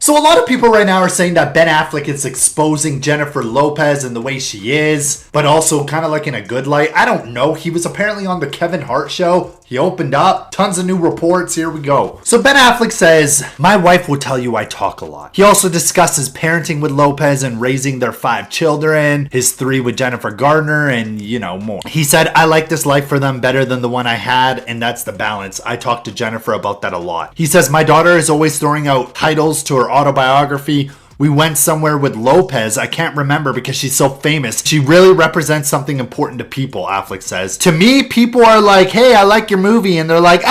So a lot of people right now are saying that Ben Affleck is exposing Jennifer Lopez and the way she is, but also kind of like in a good light. I don't know. He was apparently on the Kevin Hart show. He opened up. Tons of new reports. Here we go. So Ben Affleck says, "My wife will tell you I talk a lot." He also discusses parenting with Lopez and raising their 5 children, his 3 with Jennifer Gardner, and more. He said, "I like this life for them better than the one I had, and that's the balance. I talk to Jennifer about that a lot." He says, "My daughter is always throwing out titles to her autobiography. We went somewhere with Lopez. I can't remember because she's so famous. She really represents something important to people," Affleck says. "To me, people are like, hey, I like your movie." And they're like,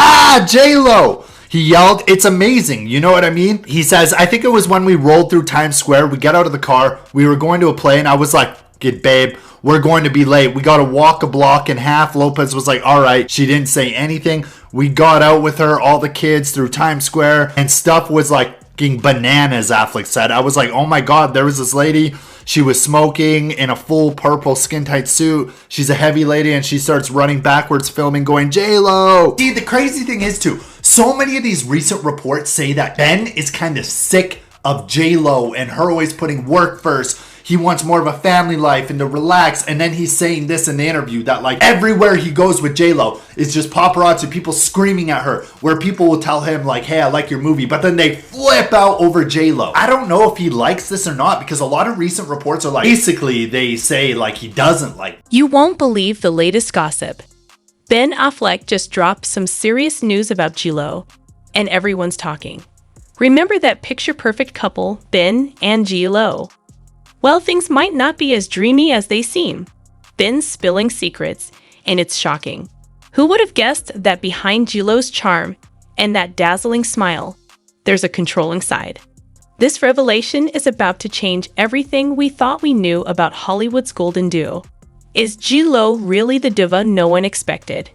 J-Lo. He yelled, "It's amazing." You know what I mean? He says, "I think it was when we rolled through Times Square. We got out of the car. We were going to a play and I was like, get babe, we're going to be late. We got to walk a block and half." Lopez was like, "All right." She didn't say anything. We got out with her, all the kids, through Times Square, and stuff was like bananas, Affleck said. "I was like, oh my God, there was this lady. She was smoking in a full purple skin tight suit. She's a heavy lady," and she starts running backwards, filming, going, "J-Lo." See, the crazy thing is too, so many of these recent reports say that Ben is kind of sick of J-Lo and her always putting work first. He wants more of a family life and to relax. And then he's saying this in the interview that like everywhere he goes with J-Lo is just paparazzi, people screaming at her, where people will tell him like, "Hey, I like your movie," but then they flip out over J-Lo. I don't know if he likes this or not, because a lot of recent reports are like, basically they say like he doesn't like. You won't believe the latest gossip. Ben Affleck just dropped some serious news about J-Lo, and everyone's talking. Remember that picture-perfect couple, Ben and J-Lo? Well, things might not be as dreamy as they seem. Ben's spilling secrets, and it's shocking. Who would have guessed that behind J-Lo's charm and that dazzling smile, there's a controlling side? This revelation is about to change everything we thought we knew about Hollywood's golden duo. Is J-Lo really the diva no one expected?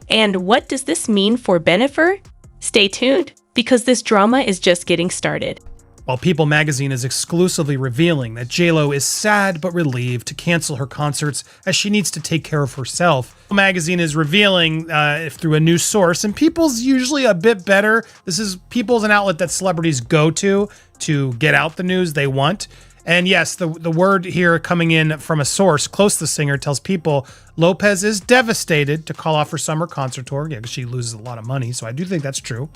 And what does this mean for Bennifer? Stay tuned, because this drama is just getting started. While People magazine is exclusively revealing that J-Lo is sad but relieved to cancel her concerts as she needs to take care of herself. People magazine is revealing through a news source, and People's usually a bit better. People's an outlet that celebrities go to get out the news they want. And yes, the word here coming in from a source close to the singer tells People Lopez is devastated to call off her summer concert tour. Yeah, because she loses a lot of money, so I do think that's true.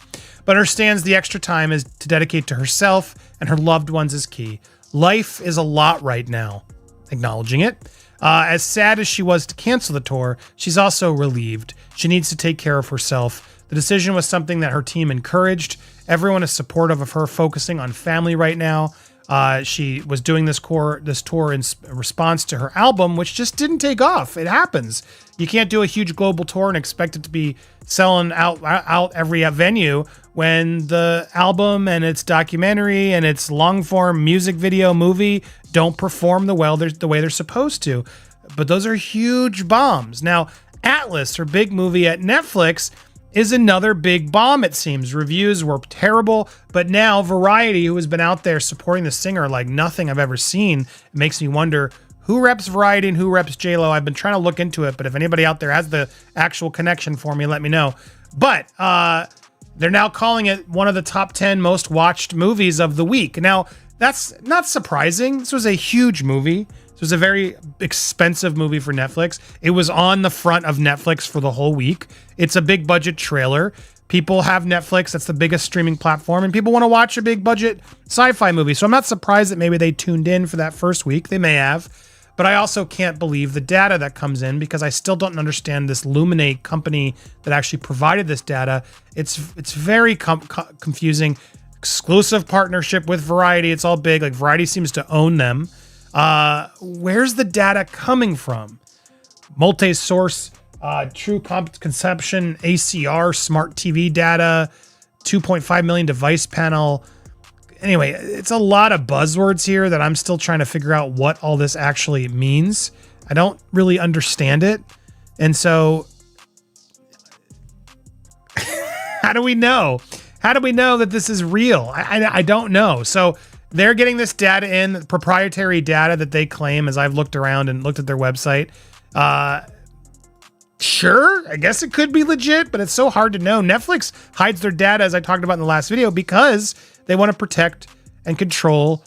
But understands the extra time is to dedicate to herself and her loved ones is key. Life is a lot right now, acknowledging it. As sad as she was to cancel the tour, she's also relieved. She needs to take care of herself. The decision was something that her team encouraged. Everyone is supportive of her focusing on family right now. She was doing this tour in response to her album, which just didn't take off. It happens. You can't do a huge global tour and expect it to be selling out every venue when the album and its documentary and its long-form music video movie don't perform the way they're supposed to. But those are huge bombs. Now, Atlas, her big movie at Netflix, is another big bomb, it seems. Reviews were terrible, but now Variety, who has been out there supporting the singer like nothing I've ever seen, it makes me wonder who reps Variety and who reps J-Lo. I've been trying to look into it, but if anybody out there has the actual connection for me, let me know. But they're now calling it one of the top 10 most watched movies of the week. Now, that's not surprising. This was a huge movie. It was a very expensive movie for Netflix. It was on the front of Netflix for the whole week. It's a big budget trailer. People have Netflix. That's the biggest streaming platform. And people want to watch a big budget sci-fi movie. So I'm not surprised that maybe they tuned in for that first week. They may have. But I also can't believe the data that comes in because I still don't understand this Luminate company that actually provided this data. It's very confusing. Exclusive partnership with Variety. It's all big. Like Variety seems to own them. Where's the data coming from? Multi-source, true consumption, ACR, smart TV data, 2.5 million device panel. Anyway, it's a lot of buzzwords here that I'm still trying to figure out what all this actually means. I don't really understand it. And so how do we know? How do we know that this is real? I don't know. So they're getting this data in, proprietary data that they claim, as I've looked around and looked at their website. Sure, I guess it could be legit, but it's so hard to know. Netflix hides their data, as I talked about in the last video, because they want to protect and control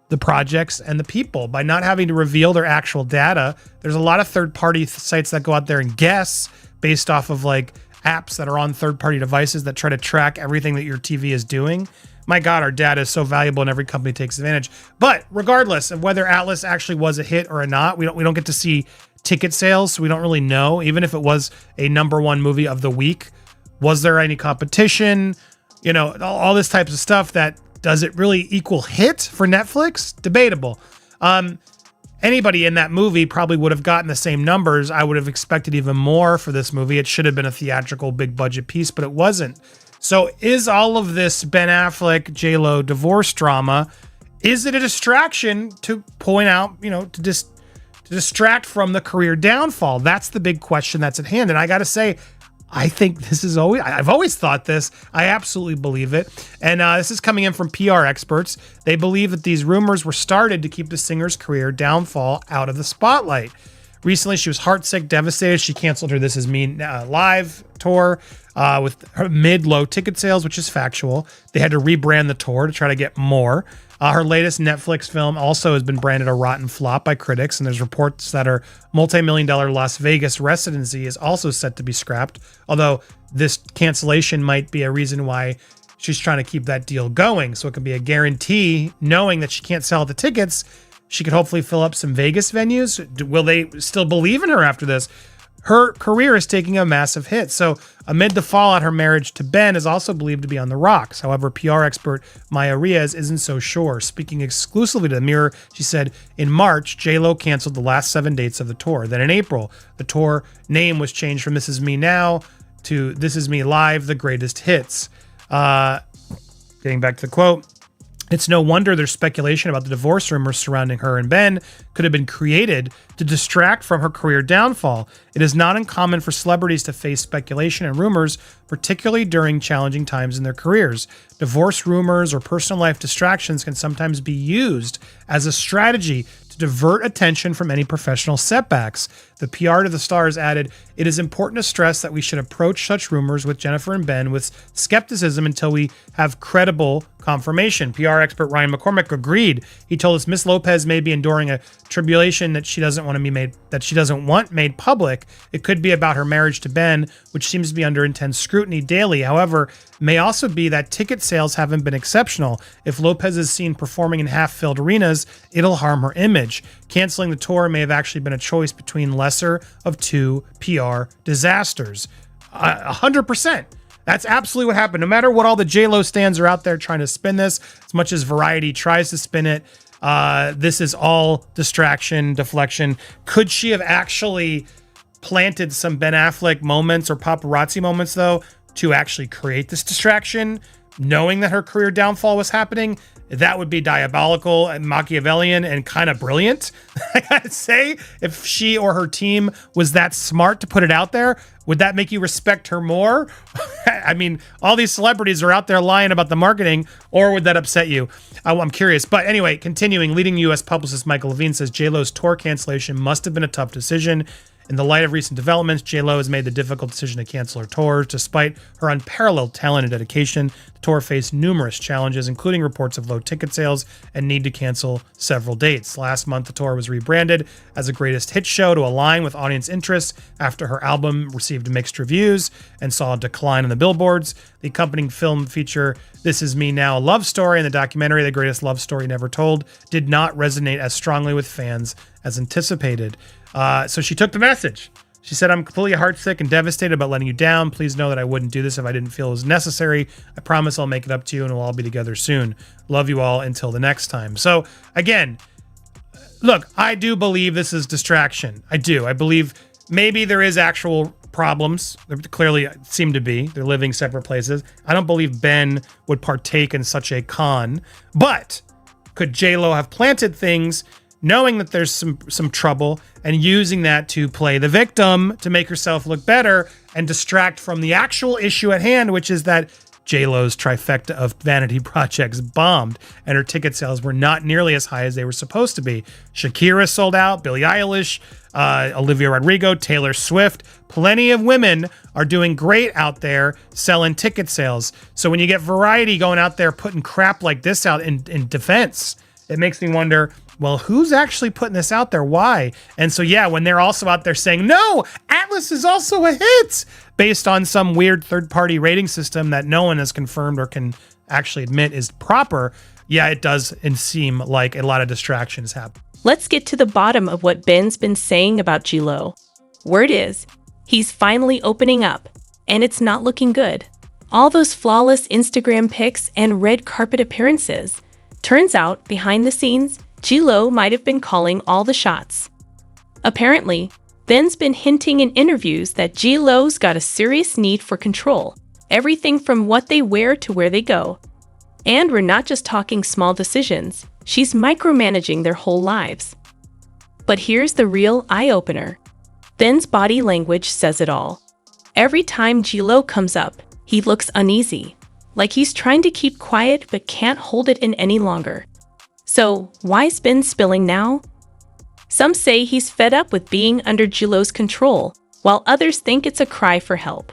the projects and the people by not having to reveal their actual data. There's a lot of third-party sites that go out there and guess based off of like apps that are on third-party devices that try to track everything that your TV is doing. My God, our data is so valuable and every company takes advantage. But regardless of whether Atlas actually was a hit or not, we don't get to see ticket sales, so we don't really know. Even if it was a number one movie of the week, was there any competition? You know, all this types of stuff. That does it really equal hit for Netflix? Debatable. Anybody in that movie probably would have gotten the same numbers. I would have expected even more for this movie. It should have been a theatrical big budget piece, but it wasn't. So is all of this Ben Affleck, J-Lo divorce drama, is it a distraction to point out, you know, to distract from the career downfall? That's the big question that's at hand. And I got to say, I think this is I've always thought this. I absolutely believe it. And this is coming in from PR experts. They believe that these rumors were started to keep the singer's career downfall out of the spotlight. Recently, she was heartsick, devastated. She canceled her This Is Me live tour with her mid-low ticket sales, which is factual. They had to rebrand the tour to try to get more. Her latest Netflix film also has been branded a rotten flop by critics, and there's reports that her multi-million-dollar Las Vegas residency is also set to be scrapped, although this cancellation might be a reason why she's trying to keep that deal going, so it can be a guarantee, knowing that she can't sell the tickets. She could hopefully fill up some Vegas venues. Will they still believe in her after this? Her career is taking a massive hit. So amid the fallout, her marriage to Ben is also believed to be on the rocks. However, PR expert Maya Riaz isn't so sure. Speaking exclusively to the Mirror, she said, in March, J-Lo canceled the last 7 dates of the tour. Then in April, the tour name was changed from This Is Me Now to This Is Me Live, The Greatest Hits. Getting back to the quote, it's no wonder there's speculation about the divorce rumors surrounding her and Ben could have been created to distract from her career downfall. It is not uncommon for celebrities to face speculation and rumors, particularly during challenging times in their careers. Divorce rumors or personal life distractions can sometimes be used as a strategy to divert attention from any professional setbacks. The PR to the stars added, it is important to stress that we should approach such rumors with Jennifer and Ben with skepticism until we have credible confirmation. PR expert Ryan McCormick agreed. He told us Miss Lopez may be enduring a tribulation that she doesn't want made public. It could be about her marriage to Ben, which seems to be under intense scrutiny daily. However, it may also be that ticket sales haven't been exceptional. If Lopez is seen performing in half-filled arenas, it'll harm her image. Canceling the tour may have actually been a choice between lesser of two PR disasters. 100%. That's absolutely what happened. No matter what all the J-Lo stands are out there trying to spin this, as much as Variety tries to spin it, this is all distraction, deflection. Could she have actually planted some Ben Affleck moments or paparazzi moments, though, to actually create this distraction, knowing that her career downfall was happening? That would be diabolical and Machiavellian and kind of brilliant. I gotta say, if she or her team was that smart to put it out there, would that make you respect her more? I mean, all these celebrities are out there lying about the marketing, or would that upset you? I'm curious. But anyway, continuing, leading U.S. publicist Michael Levine says J-Lo's tour cancellation must have been a tough decision. In the light of recent developments, J-Lo has made the difficult decision to cancel her tours. Despite her unparalleled talent and dedication, the tour faced numerous challenges, including reports of low ticket sales and need to cancel several dates. Last month, the tour was rebranded as a greatest hits show to align with audience interests after her album received mixed reviews and saw a decline on the billboards. The accompanying film feature This Is Me Now, a love story, and the documentary The Greatest Love Story Never Told did not resonate as strongly with fans as anticipated. So she took the message. She said, I'm completely heartsick and devastated about letting you down. Please know that I wouldn't do this if I didn't feel it was necessary. I promise I'll make it up to you and we'll all be together soon. Love you all until the next time. So again, look, I do believe this is distraction. I do. I believe maybe there is actual problems. There clearly seem to be. They're living separate places. I don't believe Ben would partake in such a con, but could J-Lo have planted things knowing that there's some trouble and using that to play the victim to make herself look better and distract from the actual issue at hand, which is that J-Lo's trifecta of vanity projects bombed, and her ticket sales were not nearly as high as they were supposed to be. Shakira sold out, Billie Eilish, Olivia Rodrigo, Taylor Swift. Plenty of women are doing great out there selling ticket sales. So when you get Variety going out there putting crap like this out in defense, it makes me wonder, well, who's actually putting this out there? Why? And so, yeah, when they're also out there saying, no, Atlas is also a hit based on some weird third-party rating system that no one has confirmed or can actually admit is proper, yeah, it does seem like a lot of distractions happen. Let's get to the bottom of what Ben's been saying about J-Lo. Word is, he's finally opening up, and it's not looking good. All those flawless Instagram pics and red carpet appearances. Turns out, behind the scenes, J-Lo might have been calling all the shots. Apparently, Ben's been hinting in interviews that J-Lo's got a serious need for control, everything from what they wear to where they go. And we're not just talking small decisions, she's micromanaging their whole lives. But here's the real eye-opener. Ben's body language says it all. Every time J-Lo comes up, he looks uneasy, like he's trying to keep quiet but can't hold it in any longer. So, why's Ben spilling now? Some say he's fed up with being under J-Lo's control, while others think it's a cry for help.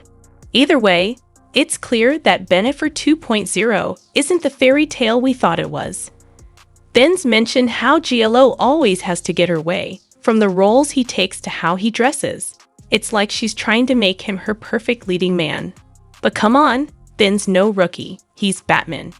Either way, it's clear that Bennifer 2.0 isn't the fairy tale we thought it was. Ben's mentioned how J-Lo always has to get her way, from the roles he takes to how he dresses. It's like she's trying to make him her perfect leading man. But come on, Ben's no rookie, he's Batman.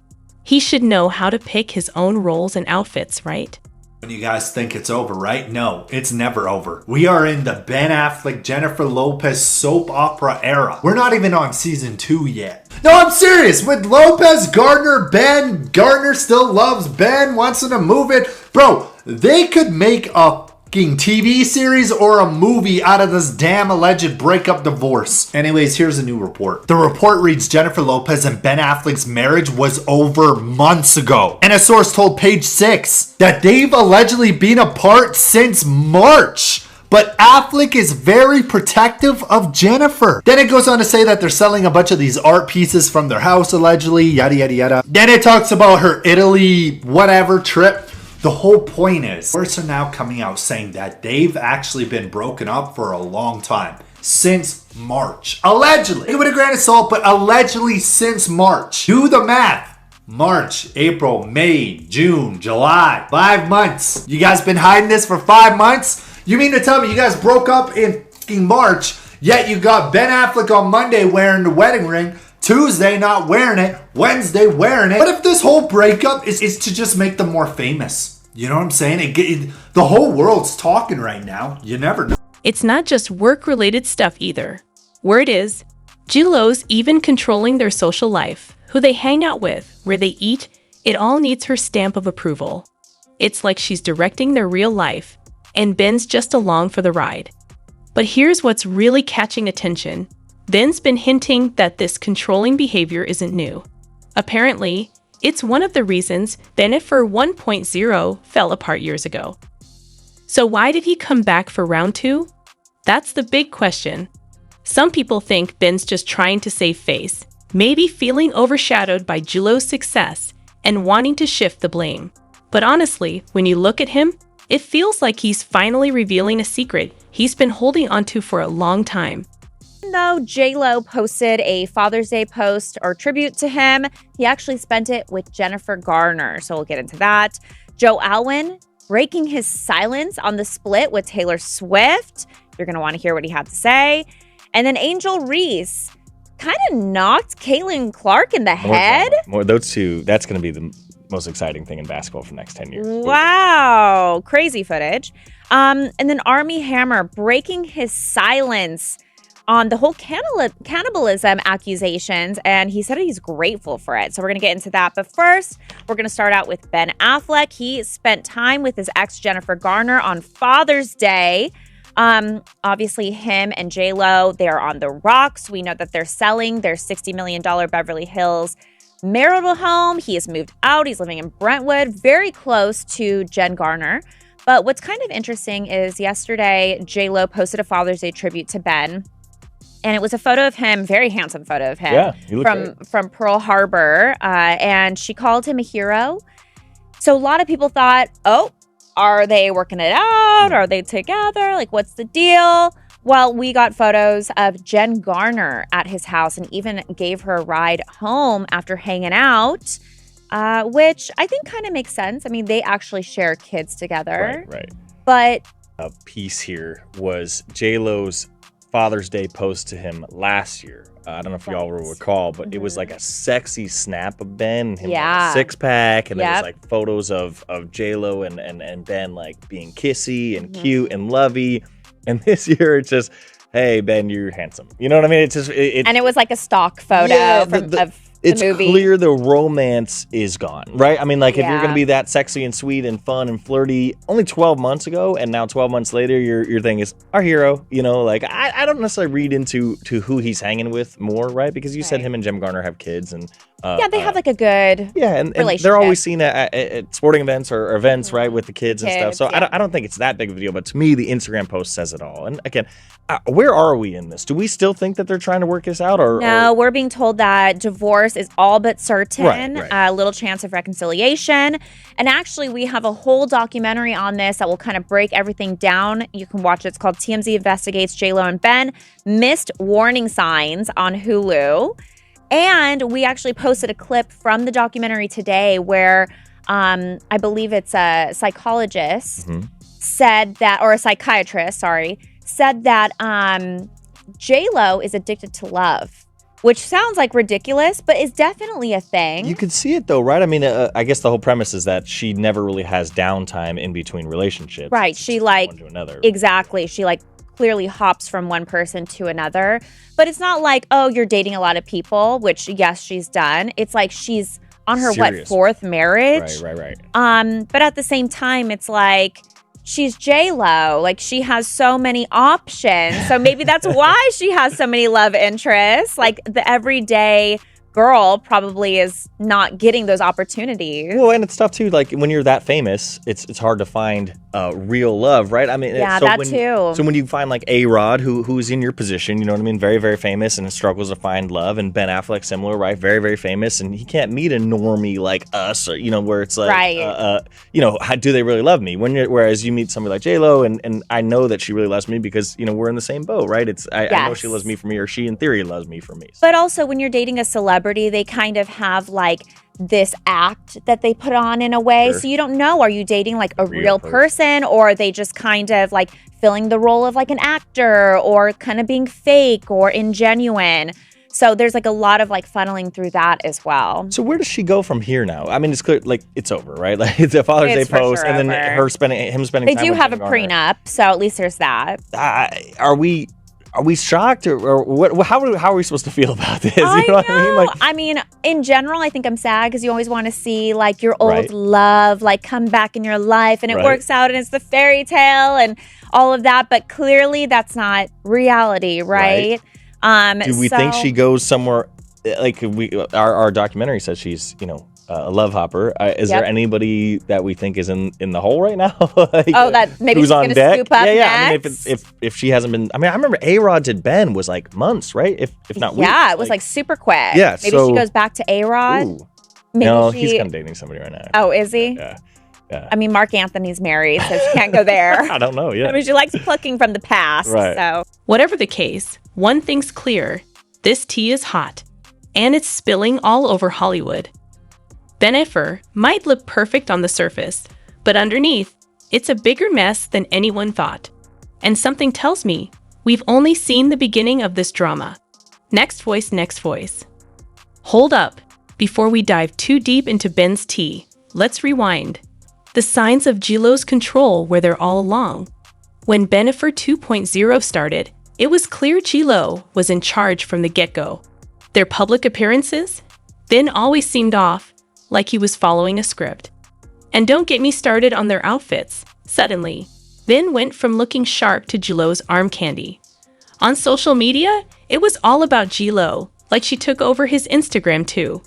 He should know how to pick his own roles and outfits, right? When you guys think it's over, right? No, it's never over. We are in the Ben Affleck, Jennifer Lopez soap opera era. We're not even on season 2 yet. No, I'm serious. With Lopez, Gardner, Ben, Gardner still loves Ben, wants him to move it. Bro, they could make a TV series or a movie out of this damn alleged breakup divorce. Anyways, here's a new report. The report reads Jennifer Lopez and Ben Affleck's marriage was over months ago. And a source told Page 6 that they've allegedly been apart since March. But Affleck is very protective of Jennifer. Then it goes on to say that they're selling a bunch of these art pieces from their house, allegedly, yada, yada, yada. Then it talks about her Italy, whatever, trip. The whole point is, reports are now coming out saying that they've actually been broken up for a long time. Since March. Allegedly. Take it with a grain of salt, but allegedly since March. Do the math. March, April, May, June, July. 5 months. You guys been hiding this for 5 months? You mean to tell me you guys broke up in March, yet you got Ben Affleck on Monday wearing the wedding ring, Tuesday not wearing it, Wednesday wearing it. What if this whole breakup is to just make them more famous? You know what I'm saying? The whole world's talking right now. You never know. It's not just work-related stuff either. Word is, J-Lo's even controlling their social life, who they hang out with, where they eat. It all needs her stamp of approval. It's like she's directing their real life, and Ben's just along for the ride. But here's what's really catching attention. Ben's been hinting that this controlling behavior isn't new. Apparently, it's one of the reasons Bennifer 1.0 fell apart years ago. So why did he come back for round 2? That's the big question. Some people think Ben's just trying to save face, maybe feeling overshadowed by J-Lo's success and wanting to shift the blame. But honestly, when you look at him, it feels like he's finally revealing a secret he's been holding onto for a long time. Even though J-Lo posted a Father's Day post or tribute to him, he actually spent it with Jennifer Garner, so we'll get into that. Joe Alwyn breaking his silence on the split with Taylor Swift. You're going to want to hear what he had to say. And then Angel Reese kind of knocked Caitlin Clark in the head. More those two, that's going to be the most exciting thing in basketball for the next 10 years. Wow. Crazy footage. And then Armie Hammer breaking his silence on the whole cannibalism accusations, and he said he's grateful for it. So we're going to get into that. But first, we're going to start out with Ben Affleck. He spent time with his ex, Jennifer Garner, on Father's Day. Obviously, him and J-Lo, they are on the rocks. We know that they're selling their $60 million Beverly Hills marital home. He has moved out. He's living in Brentwood, very close to Jen Garner. But what's kind of interesting is yesterday, J-Lo posted a Father's Day tribute to Ben. And it was a photo of him, very handsome photo of him. Yeah, he looked from Pearl Harbor. And she called him a hero. So a lot of people thought, oh, are they working it out? Are they together? Like, what's the deal? Well, we got photos of Jen Garner at his house and even gave her a ride home after hanging out, which I think kind of makes sense. I mean, they actually share kids together. Right. But a piece here was J-Lo's Father's Day post to him last year. I don't know if y'all will recall, but it was like a sexy snap of Ben, him with a six-pack, and there was like photos of J-Lo and Ben like being kissy and cute and lovey. And this year it's just, hey, Ben, you're handsome. You know what I mean? It's just, and it was like a stock photo of the it's movie. Clear the romance is gone, right? I mean, like if you're going to be that sexy and sweet and fun and flirty only 12 months ago, and now 12 months later, your thing is our hero, you know, like I don't necessarily read into who he's hanging with more, right? Because you said him and Jem Garner have kids, and they have like a good and they're always seen at sporting events or events, right, with the kids and stuff. So I don't think it's that big of a deal, but to me, the Instagram post says it all. And again, where are we in this? Do we still think that they're trying to work this out? No, we're being told that divorce is all but certain. Right. A little chance of reconciliation. And actually, we have a whole documentary on this that will kind of break everything down. You can watch it. It's called TMZ Investigates J-Lo and Ben Missed Warning Signs on Hulu. And we actually posted a clip from the documentary today where I believe it's a psychologist said that, or a psychiatrist, said that J-Lo is addicted to love, which sounds like ridiculous, but is definitely a thing. You could see it though, right? I mean, I guess the whole premise is that she never really has downtime in between relationships. Right. She like, one to another. Exactly. She like clearly hops from one person to another, but it's not like, oh, you're dating a lot of people, which yes, she's done. It's like she's on her, fourth marriage. Right. But at the same time, it's like, she's J-Lo. Like, she has so many options. So maybe that's why she has so many love interests. Like, the everyday girl probably is not getting those opportunities. Well, and it's tough too. Like when you're that famous, it's hard to find real love, right? I mean, too. So when you find like A-Rod, who's in your position, you know what I mean, very very famous and struggles to find love, and Ben Affleck similar, right? Very very famous, and he can't meet a normie like us, or you know, where it's like, you know, how do they really love me? Whereas you meet somebody like J-Lo, and I know that she really loves me because you know we're in the same boat, right? I know she loves me for me, or she in theory loves me for me. But also when you're dating a celebrity, they kind of have like this act that they put on in a way. Sure. So you don't know, are you dating like a real person, or are they just kind of like filling the role of like an actor, or kind of being fake or ingenuine? So there's like a lot of like funneling through that as well. So where does she go from here now? I mean, it's clear, like it's over, right? Like it's a Father's Day post, and then him spending They time do with have a Jen Garner. prenup, so at least there's that. Are we shocked, or what? How are we supposed to feel about this? I know. What I mean? Like, I mean, in general, I think I'm sad because you always want to see like your old love like come back in your life, and it works out, and it's the fairy tale and all of that. But clearly, that's not reality, right? Do we think she goes somewhere? Like our documentary says she's, you know, a love hopper. Is there anybody that we think is in the hole right now? Like, that maybe who's she's on gonna deck? scoop up I mean, next? if she hasn't been, I mean, I remember A-Rod to Ben was like months, right? If not weeks. Yeah, it was like super quick. Yeah, maybe she goes back to A-Rod. No, he's kind of dating somebody right now. Oh, is he? Yeah. I mean, Mark Anthony's married, so she can't go there. I don't know. Yeah. I mean, she likes plucking from the past. Right. So Whatever the case, one thing's clear. This tea is hot, and it's spilling all over Hollywood. Ben Affleck might look perfect on the surface, but underneath, it's a bigger mess than anyone thought. And something tells me we've only seen the beginning of this drama. Next voice. Hold up. Before we dive too deep into Ben's tea, let's rewind. The signs of J-Lo's control were there all along. When Ben Affleck 2.0 started, it was clear J-Lo was in charge from the get-go. Their public appearances? Ben always seemed off, like he was following a script. And don't get me started on their outfits. Suddenly, Ben went from looking sharp to J-Lo's arm candy. On social media, it was all about J-Lo, like she took over his Instagram too.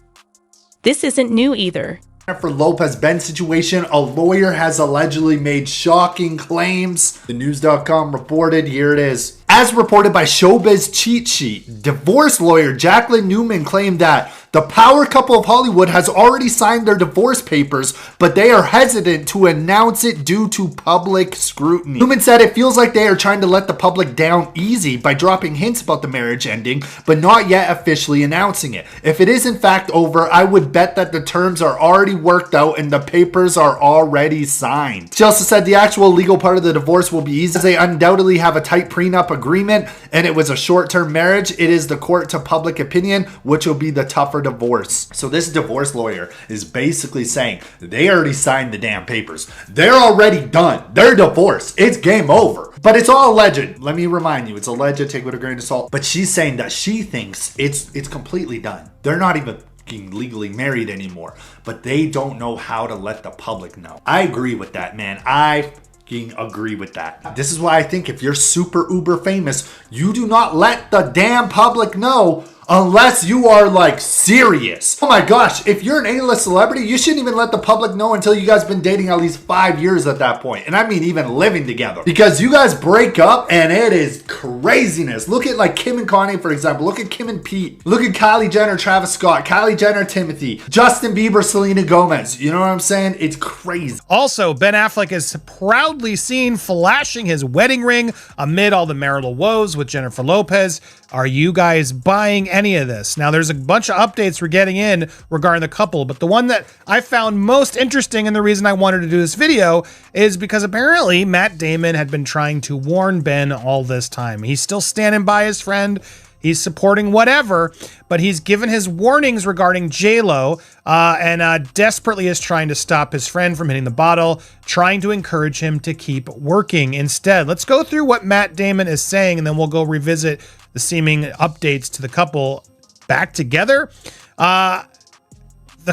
This isn't new either. Jennifer Lopez Ben situation, a lawyer has allegedly made shocking claims. The news.com reported, here it is. As reported by Showbiz Cheat Sheet, divorce lawyer Jacqueline Newman claimed that the power couple of Hollywood has already signed their divorce papers, but they are hesitant to announce it due to public scrutiny. Newman said it feels like they are trying to let the public down easy by dropping hints about the marriage ending, but not yet officially announcing it. If it is in fact over, I would bet that the terms are already worked out and the papers are already signed. She also said the actual legal part of the divorce will be easy, as they undoubtedly have a tight prenup agreement, and it was a short-term marriage. It is the court to public opinion, which will be the tougher divorce. So this divorce lawyer is basically saying they already signed the damn papers. They're already done. They're divorced. It's game over. But it's all alleged. Let me remind you, it's alleged. Take it with a grain of salt. But she's saying that she thinks it's completely done. They're not even legally married anymore, but they don't know how to let the public know. I agree with that, man. I agree with that. This is why I think if you're super uber famous, you do not let the damn public know unless you are like serious. Oh my gosh, if you're an A-list celebrity, you shouldn't even let the public know until you guys been dating at least 5 years at that point. And I mean even living together. Because you guys break up and it is craziness. Look at like Kim and Kanye, for example. Look at Kim and Pete. Look at Kylie Jenner, Travis Scott. Kylie Jenner, Timothy. Justin Bieber, Selena Gomez. You know what I'm saying? It's crazy. Also, Ben Affleck is proudly seen flashing his wedding ring amid all the marital woes with Jennifer Lopez. Are you guys buying any of this? Now, there's a bunch of updates we're getting in regarding the couple, but the one that I found most interesting, and the reason I wanted to do this video, is because apparently Matt Damon had been trying to warn Ben all this time. He's still standing by his friend. He's supporting whatever, but he's given his warnings regarding J-Lo and desperately is trying to stop his friend from hitting the bottle, trying to encourage him to keep working instead. Let's go through what Matt Damon is saying, and then we'll go revisit the seeming updates to the couple back together. The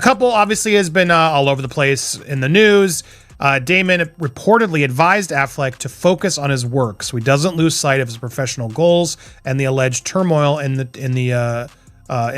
couple obviously has been all over the place in the news. Damon reportedly advised Affleck to focus on his work so he doesn't lose sight of his professional goals and the alleged turmoil in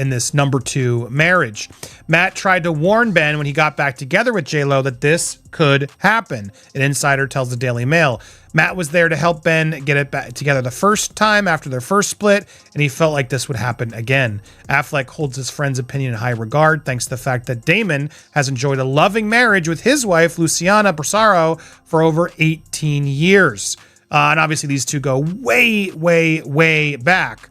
this number 2 marriage. Matt tried to warn Ben when he got back together with J-Lo that this could happen. An insider tells the Daily Mail. Matt was there to help Ben get it back together the first time after their first split, and he felt like this would happen again. Affleck holds his friend's opinion in high regard thanks to the fact that Damon has enjoyed a loving marriage with his wife, Luciana Brasaro, for over 18 years. And obviously these two go way, way, way back.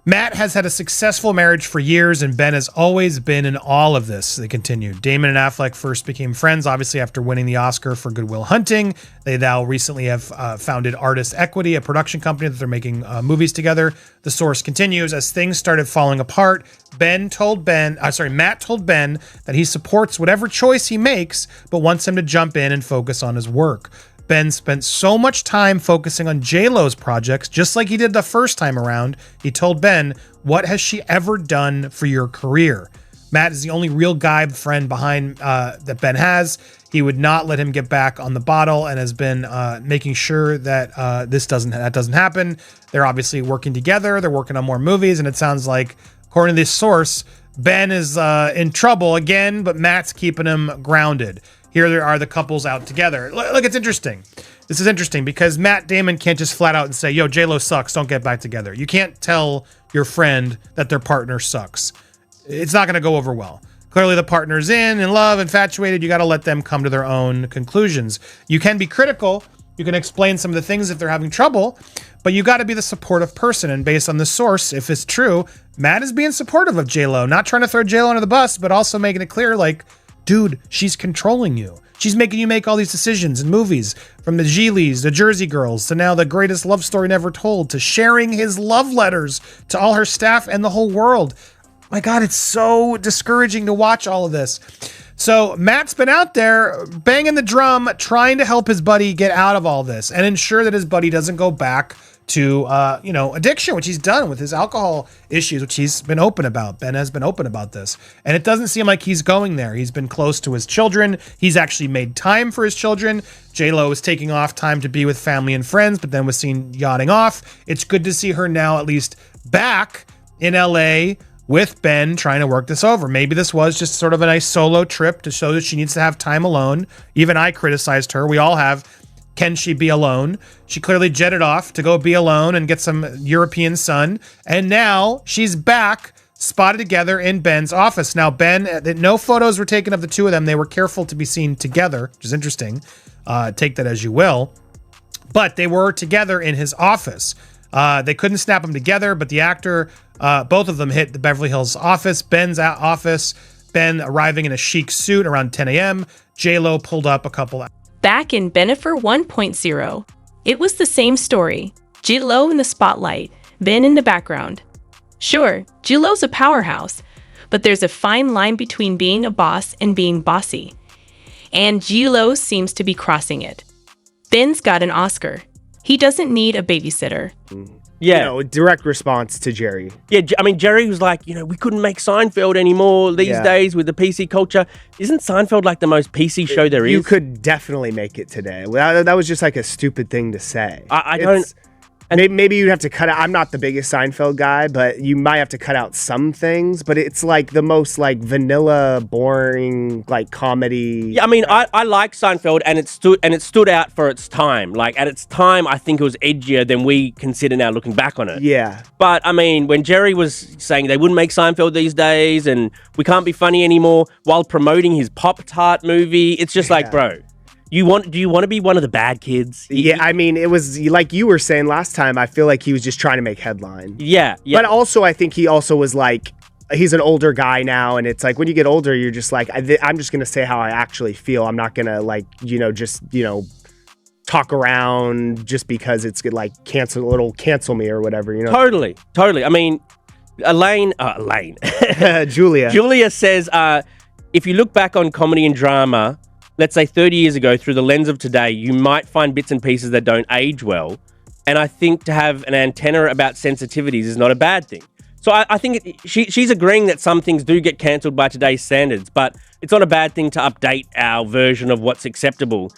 Matt has had a successful marriage for years, and Ben has always been in all of this. They continue. Damon and Affleck first became friends, obviously, after winning the Oscar for Good Will Hunting. They now recently have founded Artist Equity, a production company that they're making movies together. The source continues. As things started falling apart, Matt told Ben that he supports whatever choice he makes, but wants him to jump in and focus on his work. Ben spent so much time focusing on J-Lo's projects, just like he did the first time around. He told Ben, "What has she ever done for your career?" Matt is the only real guy friend behind that Ben has. He would not let him get back on the bottle and has been making sure that that doesn't happen. They're obviously working together. They're working on more movies, and it sounds like, according to this source, Ben is in trouble again, but Matt's keeping him grounded. Here there are the couples out together. Look, it's interesting. This is interesting because Matt Damon can't just flat out and say, yo, J-Lo sucks, don't get back together. You can't tell your friend that their partner sucks. It's not going to go over well. Clearly the partner's in love, infatuated. You got to let them come to their own conclusions. You can be critical. You can explain some of the things if they're having trouble, but you got to be the supportive person. And based on the source, if it's true, Matt is being supportive of J-Lo, not trying to throw J-Lo under the bus, but also making it clear, like, dude, she's controlling you. She's making you make all these decisions in movies, from the Geelys, the Jersey Girls, to now the greatest love story never told, to sharing his love letters to all her staff and the whole world. My God, it's so discouraging to watch all of this. So Matt's been out there banging the drum, trying to help his buddy get out of all this and ensure that his buddy doesn't go back to, addiction, which he's done with his alcohol issues, which he's been open about. Ben has been open about this. And it doesn't seem like he's going there. He's been close to his children. He's actually made time for his children. J-Lo is taking off time to be with family and friends, but then was seen yachting off. It's good to see her now at least back in LA with Ben trying to work this over. Maybe this was just sort of a nice solo trip to show that she needs to have time alone. Even I criticized her. We all have. Can she be alone? She clearly jetted off to go be alone and get some European sun. And now she's back, spotted together in Ben's office. Now, Ben, no photos were taken of the two of them. They were careful to be seen together, which is interesting. Take that as you will. But they were together in his office. They couldn't snap them together, but the actor, both of them hit the Beverly Hills office, Ben's office, Ben arriving in a chic suit around 10 a.m. J-Lo pulled up a couple. Back in Bennifer 1.0, it was the same story. J-Lo in the spotlight, Ben in the background. Sure, J-Lo's a powerhouse, but there's a fine line between being a boss and being bossy. And J-Lo seems to be crossing it. Ben's got an Oscar. He doesn't need a babysitter. Yeah. Direct response to Jerry. Yeah, I mean, Jerry was like, we couldn't make Seinfeld anymore these days with the PC culture. Isn't Seinfeld like the most PC show there is? You could definitely make it today. That was just like a stupid thing to say. I don't... Maybe you'd have to cut out. I'm not the biggest Seinfeld guy, but you might have to cut out some things. But it's like the most like vanilla, boring like comedy. Yeah, I mean, I like Seinfeld, and it stood out for its time. Like at its time, I think it was edgier than we consider now looking back on it. Yeah. But I mean, when Jerry was saying they wouldn't make Seinfeld these days, and we can't be funny anymore, while promoting his Pop-Tart movie, it's just like, bro. Do you want to be one of the bad kids? Yeah, I mean, it was like you were saying last time. I feel like he was just trying to make headline. Yeah. But also, I think he also was like, he's an older guy now, and it's like when you get older, you're just like, I'm just gonna say how I actually feel. I'm not gonna like, just talk around just because it's like cancel me or whatever. Totally. I mean, Elaine, Julia says, if you look back on comedy and drama, let's say 30 years ago, through the lens of today, you might find bits and pieces that don't age well. And I think to have an antenna about sensitivities is not a bad thing. So I think she's agreeing that some things do get cancelled by today's standards, but it's not a bad thing to update our version of what's acceptable.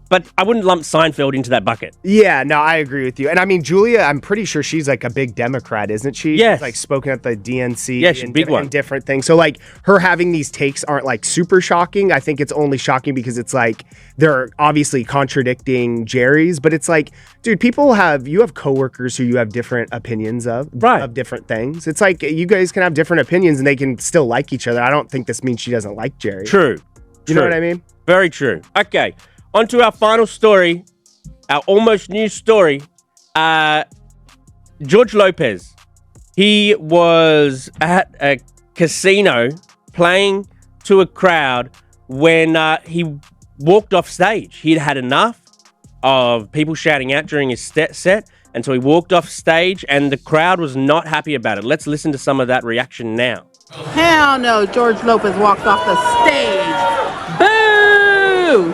But I wouldn't lump Seinfeld into that bucket. Yeah, no, I agree with you. And I mean, Julia, I'm pretty sure she's like a big Democrat, isn't she? Yes. She's like spoken at the DNC. Yeah, she's a big one. And different things. So like her having these takes aren't like super shocking. I think it's only shocking because it's like they're obviously contradicting Jerry's, but it's like, dude, you have coworkers who you have different opinions of different things. It's like you guys can have different opinions and they can still like each other. I don't think this means she doesn't like Jerry. True. You know what I mean? Very true. Okay. On to our final story, our almost news story. George Lopez. He was at a casino playing to a crowd when he walked off stage. He'd had enough of people shouting out during his set, and so he walked off stage, and the crowd was not happy about it. Let's listen to some of that reaction now. Hell no, George Lopez walked off the stage. Boo!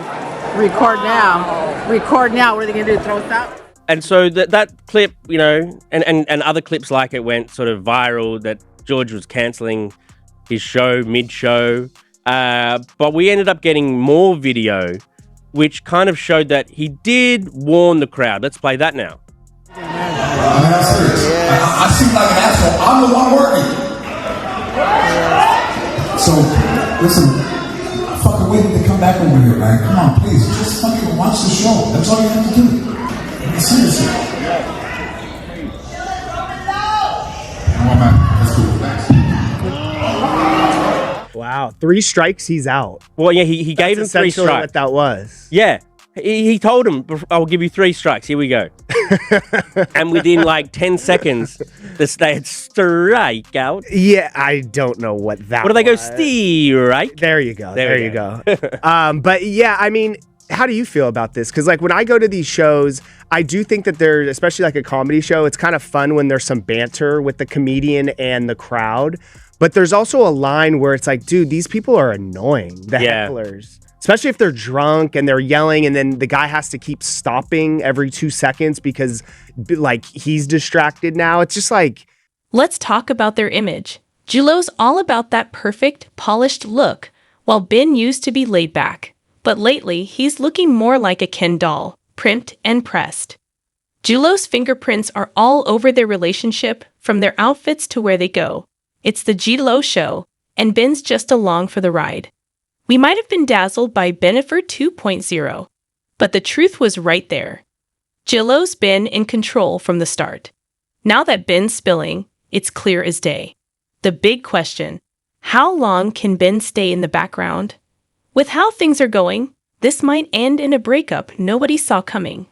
Record now. What are they going to do, throw us out? And so that clip, and other clips like it went sort of viral, that George was cancelling his show mid-show. But we ended up getting more video, which kind of showed that he did warn the crowd. Let's play that now. I'm serious. I seem like an asshole. I'm the one working. So, listen. Fucking waiting to come back over here, man. Come on, please. Just fucking watch the show. That's all you have to do. Seriously. Come on, man. Let's go. Thanks. Wow. 3 strikes, he's out. Well, yeah, he gave him 3 strikes. What that was. Yeah. He told him, I'll give you 3 strikes. Here we go. And within like 10 seconds, they had strike out. Yeah, I don't know what that was. What do they go? Strike? There you go. There you go. But yeah, I mean, how do you feel about this? Because like when I go to these shows, I do think that there's, especially like a comedy show, it's kind of fun when there's some banter with the comedian and the crowd. But there's also a line where it's like, dude, these people are annoying, the hecklers. Especially if they're drunk and they're yelling and then the guy has to keep stopping every 2 seconds because like he's distracted now. It's just like... Let's talk about their image. J-Lo's all about that perfect, polished look, while Ben used to be laid back. But lately, he's looking more like a Ken doll, primped and pressed. J-Lo's fingerprints are all over their relationship, from their outfits to where they go. It's the J-Lo show, and Ben's just along for the ride. We might have been dazzled by Bennifer 2.0, But the truth was right there. J-Lo's been in control from the start. Now that Ben's spilling, it's clear as day. The big question, how long can Ben stay in the background? With how things are going, this might end in a breakup nobody saw coming.